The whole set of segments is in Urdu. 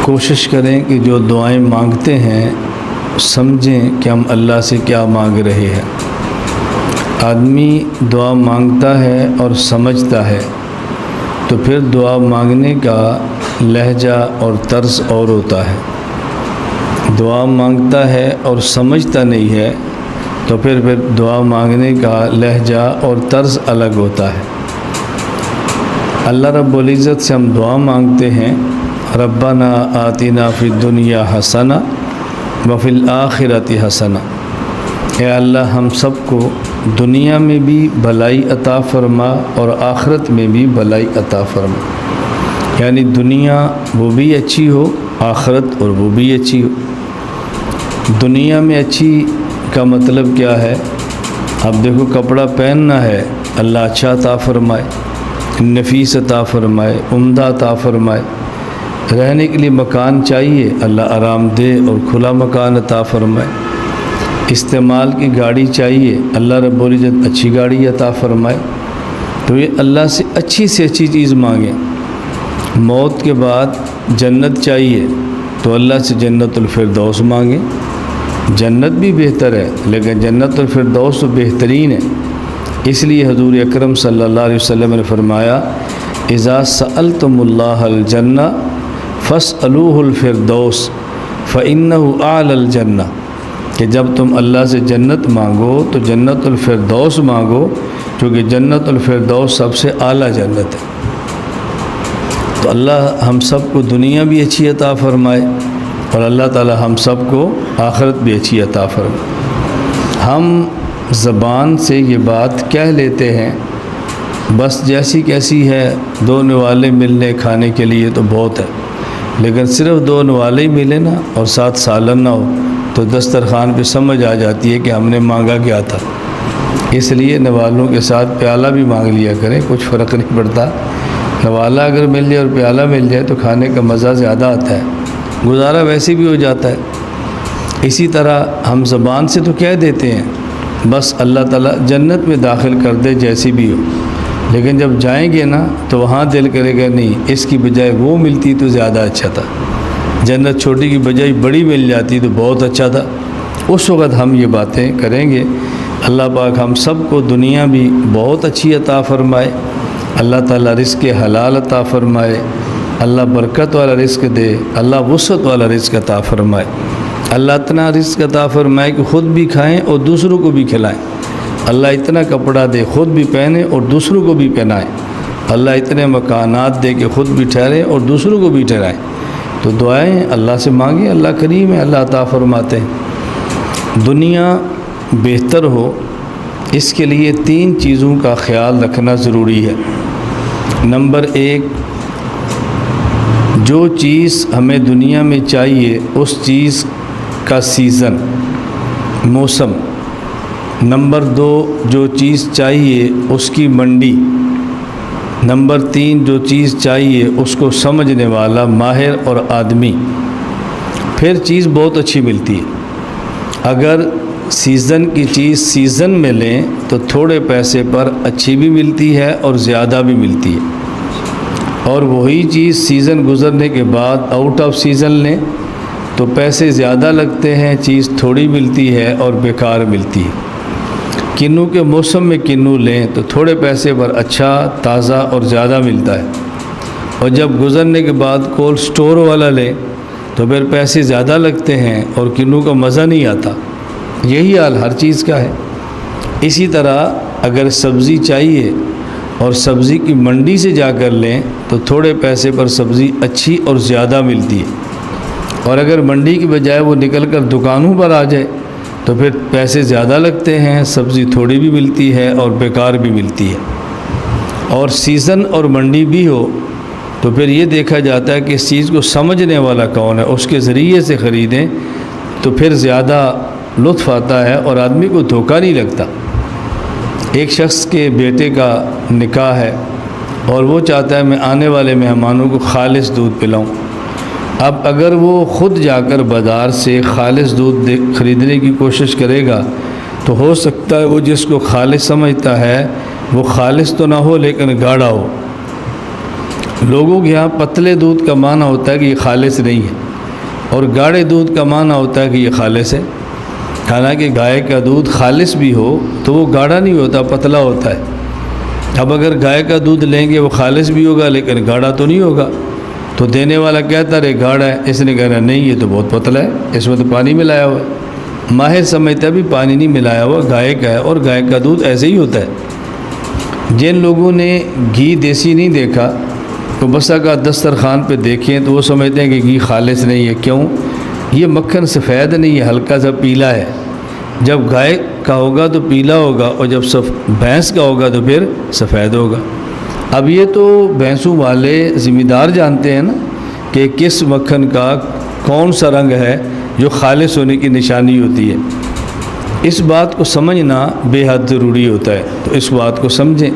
کوشش کریں کہ جو دعائیں مانگتے ہیں سمجھیں کہ ہم اللہ سے کیا مانگ رہے ہیں۔ آدمی دعا مانگتا ہے اور سمجھتا ہے تو پھر دعا مانگنے کا لہجہ اور طرز اور ہوتا ہے۔ دعا مانگتا ہے اور سمجھتا نہیں ہے تو پھر دعا مانگنے کا لہجہ اور طرز الگ ہوتا ہے۔ اللہ رب العزت سے ہم دعا مانگتے ہیں، ربنا آتنا فی الدنیا حسنہ وفی الآخرۃ حسنہ، اے اللہ ہم سب کو دنیا میں بھی بھلائی عطا فرما اور آخرت میں بھی بھلائی عطا فرما، یعنی دنیا وہ بھی اچھی ہو، آخرت اور وہ بھی اچھی ہو۔ دنیا میں اچھی کا مطلب کیا ہے؟ اب دیکھو کپڑا پہننا ہے، اللہ اچھا عطا فرمائے، نفیس عطا فرمائے، عمدہ عطا فرمائے۔ رہنے کے لیے مکان چاہیے، اللہ آرام دہ اور کھلا مکان عطا فرمائے۔ استعمال کی گاڑی چاہیے، اللہ رب العزت اچھی گاڑی عطا فرمائے۔ تو یہ اللہ سے اچھی چیز مانگیں۔ موت کے بعد جنت چاہیے تو اللہ سے جنت الفردوس مانگیں۔ جنت بھی بہتر ہے لیکن جنت الفردوس تو بہترین ہے، اس لیے حضور اکرم صلی اللہ علیہ وسلم نے فرمایا اذا سألتم اللہ الجنہ فاسألوہ الفردوس فإنہ اعلی الجنہ، کہ جب تم اللہ سے جنت مانگو تو جنت الفردوس مانگو، کیونکہ جنت الفردوس سب سے اعلیٰ جنت ہے۔ تو اللہ ہم سب کو دنیا بھی اچھی عطا فرمائے اور اللہ تعالی ہم سب کو آخرت بھی اچھی عطا فرمائے۔ ہم زبان سے یہ بات کہہ لیتے ہیں، بس جیسی کیسی ہے، دو نوالے ملنے کھانے کے لیے تو بہت ہے، لیکن صرف دو نوالے ملے نا اور ساتھ سالن نہ ہو تو دسترخوان پہ سمجھ آ جاتی ہے کہ ہم نے مانگا کیا تھا۔ اس لیے نوالوں کے ساتھ پیالہ بھی مانگ لیا کریں، کچھ فرق نہیں پڑتا۔ نوالہ اگر مل جائے اور پیالہ مل جائے تو کھانے کا مزہ زیادہ آتا ہے، گزارا ویسے بھی ہو جاتا ہے۔ اسی طرح ہم زبان سے تو کہہ دیتے ہیں بس اللہ تعالیٰ جنت میں داخل کر دے جیسی بھی ہو، لیکن جب جائیں گے نا تو وہاں دل کرے گا نہیں اس کی بجائے وہ ملتی تو زیادہ اچھا تھا، جنت چھوٹی کی بجائے بڑی مل جاتی تو بہت اچھا تھا۔ اس وقت ہم یہ باتیں کریں گے۔ اللہ پاک ہم سب کو دنیا بھی بہت اچھی عطا فرمائے، اللہ تعالیٰ رزق حلال عطا فرمائے، اللہ برکت والا رزق دے، اللہ وسعت والا رزق عطا فرمائے، اللہ اتنا رزق عطا فرمائے کہ خود بھی کھائیں اور دوسروں کو بھی کھلائیں، اللہ اتنا کپڑا دے خود بھی پہنیں اور دوسروں کو بھی پہنائیں، اللہ اتنے مکانات دے کہ خود بھی ٹھہریں اور دوسروں کو بھی ٹھہرائیں۔ تو دعائیں اللہ سے مانگیں، اللہ کریم ہے، اللہ عطا فرماتے ہیں۔ دنیا بہتر ہو اس کے لیے 3 چیزوں کا خیال رکھنا ضروری ہے۔ نمبر 1، جو چیز ہمیں دنیا میں چاہیے اس چیز کا سیزن، موسم۔ نمبر 2، جو چیز چاہیے اس کی منڈی۔ نمبر 3، جو چیز چاہیے اس کو سمجھنے والا ماہر اور آدمی، پھر چیز بہت اچھی ملتی ہے۔ اگر سیزن کی چیز سیزن میں لیں تو تھوڑے پیسے پر اچھی بھی ملتی ہے اور زیادہ بھی ملتی ہے، اور وہی چیز سیزن گزرنے کے بعد آؤٹ آف سیزن لیں تو پیسے زیادہ لگتے ہیں، چیز تھوڑی ملتی ہے اور بیکار ملتی ہے۔ کنو کے موسم میں کنو لیں تو تھوڑے پیسے پر اچھا، تازہ اور زیادہ ملتا ہے، اور جب گزرنے کے بعد کولڈ سٹور والا لیں تو پھر پیسے زیادہ لگتے ہیں اور کنو کا مزہ نہیں آتا۔ یہی حال ہر چیز کا ہے۔ اسی طرح اگر سبزی چاہیے اور سبزی کی منڈی سے جا کر لیں تو تھوڑے پیسے پر سبزی اچھی اور زیادہ ملتی ہے، اور اگر منڈی کی بجائے وہ نکل کر دکانوں پر آ جائے تو پھر پیسے زیادہ لگتے ہیں، سبزی تھوڑی بھی ملتی ہے اور بیکار بھی ملتی ہے۔ اور سیزن اور منڈی بھی ہو تو پھر یہ دیکھا جاتا ہے کہ اس چیز کو سمجھنے والا کون ہے، اس کے ذریعے سے خریدیں تو پھر زیادہ لطف آتا ہے اور آدمی کو دھوکہ نہیں لگتا۔ ایک شخص کے بیٹے کا نکاح ہے اور وہ چاہتا ہے میں آنے والے مہمانوں کو خالص دودھ پلاؤں۔ اب اگر وہ خود جا کر بازار سے خالص دودھ خریدنے کی کوشش کرے گا تو ہو سکتا ہے وہ جس کو خالص سمجھتا ہے وہ خالص تو نہ ہو لیکن گاڑھا ہو، لوگوں کے یہاں پتلے دودھ کا معنی ہوتا ہے کہ یہ خالص نہیں ہے، اور گاڑھے دودھ کا معنی ہوتا ہے کہ یہ خالص ہے۔ حالانکہ گائے کا دودھ خالص بھی ہو تو وہ گاڑھا نہیں ہوتا، پتلا ہوتا ہے۔ اب اگر گائے کا دودھ لیں گے وہ خالص بھی ہوگا لیکن گاڑھا تو نہیں ہوگا، تو دینے والا کہتا رہے گاڑھا ہے، اس نے کہنا نہیں یہ تو بہت پتلا ہے، اس میں تو پانی ملایا ہوا ہے۔ ماہر سمجھتا بھی پانی نہیں ملایا ہوا، گائے کا ہے، اور گائے کا دودھ ایسے ہی ہوتا ہے۔ جن لوگوں نے گھی دیسی نہیں دیکھا تو بسا کا دسترخوان پہ دیکھیں تو وہ سمجھتے ہیں کہ گھی خالص نہیں ہے۔ کیوں؟ یہ مکھن سفید نہیں ہے، ہلکا سا پیلا ہے۔ جب گائے کا ہوگا تو پیلا ہوگا، اور جب بھینس کا ہوگا تو پھر سفید ہوگا۔ اب یہ تو بھینسوں والے ذمہ دار جانتے ہیں نا کہ کس مکھن کا کون سا رنگ ہے جو خالص ہونے کی نشانی ہوتی ہے۔ اس بات کو سمجھنا بے حد ضروری ہوتا ہے، تو اس بات کو سمجھیں۔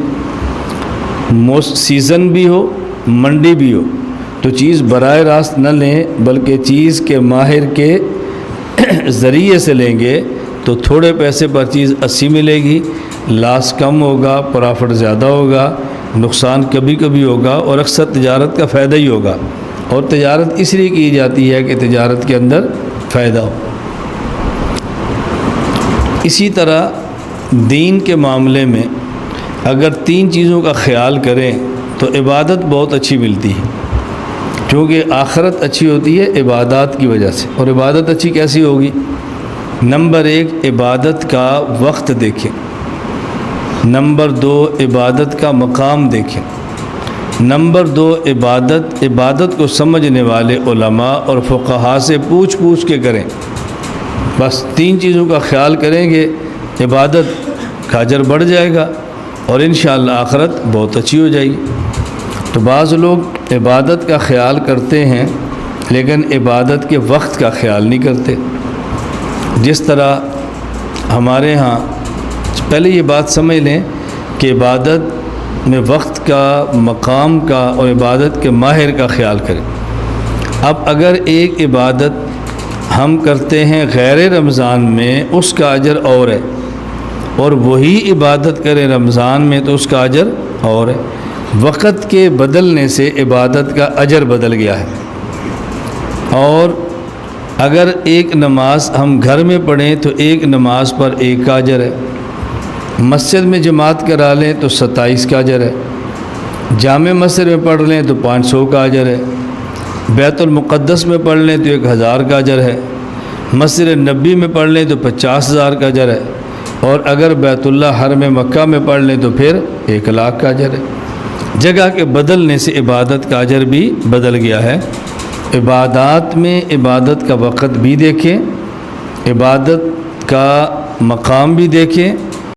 سیزن بھی ہو، منڈی بھی ہو، تو چیز براہ راست نہ لیں بلکہ چیز کے ماہر کے ذریعے سے لیں گے تو تھوڑے پیسے پر چیز اچھی ملے گی، لاس کم ہوگا، پرافٹ زیادہ ہوگا، نقصان کبھی کبھی ہوگا، اور اکثر تجارت کا فائدہ ہی ہوگا۔ اور تجارت اس لیے کی جاتی ہے کہ تجارت کے اندر فائدہ ہو۔ اسی طرح دین کے معاملے میں اگر 3 چیزوں کا خیال کریں تو عبادت بہت اچھی ملتی ہے، کیونکہ آخرت اچھی ہوتی ہے عبادات کی وجہ سے۔ اور عبادت اچھی کیسی ہوگی؟ نمبر 1 عبادت کا وقت دیکھیں، نمبر 2 عبادت کا مقام دیکھیں، نمبر 2 عبادت کو سمجھنے والے علماء اور فقہاء سے پوچھ کے کریں۔ بس 3 چیزوں کا خیال کریں گے، عبادت کا اجر بڑھ جائے گا اور انشاءاللہ آخرت بہت اچھی ہو جائے گی۔ تو بعض لوگ عبادت کا خیال کرتے ہیں لیکن عبادت کے وقت کا خیال نہیں کرتے۔ جس طرح ہمارے ہاں پہلے یہ بات سمجھ لیں کہ عبادت میں وقت کا، مقام کا اور عبادت کے ماہر کا خیال کریں۔ اب اگر ایک عبادت ہم کرتے ہیں غیر رمضان میں اس کا اجر اور ہے، اور وہی عبادت کریں رمضان میں تو اس کا اجر اور ہے۔ وقت کے بدلنے سے عبادت کا اجر بدل گیا ہے۔ اور اگر ایک نماز ہم گھر میں پڑھیں تو ایک نماز پر 1 کا اجر ہے، مسجد میں جماعت کرا لیں تو 27 کا اجر ہے، جامع مسجد میں پڑھ لیں تو 500 کا اجر ہے، بیت المقدس میں پڑھ لیں تو 1000 کا اجر ہے، مسجد نبی میں پڑھ لیں تو 50,000 کا اجر ہے، اور اگر بیت اللہ حرم مکہ میں پڑھ لیں تو پھر 1,00,000 کا اجر ہے۔ جگہ کے بدلنے سے عبادت کا اجر بھی بدل گیا ہے۔ عبادات میں عبادت کا وقت بھی دیکھیں، عبادت کا مقام بھی دیکھیں،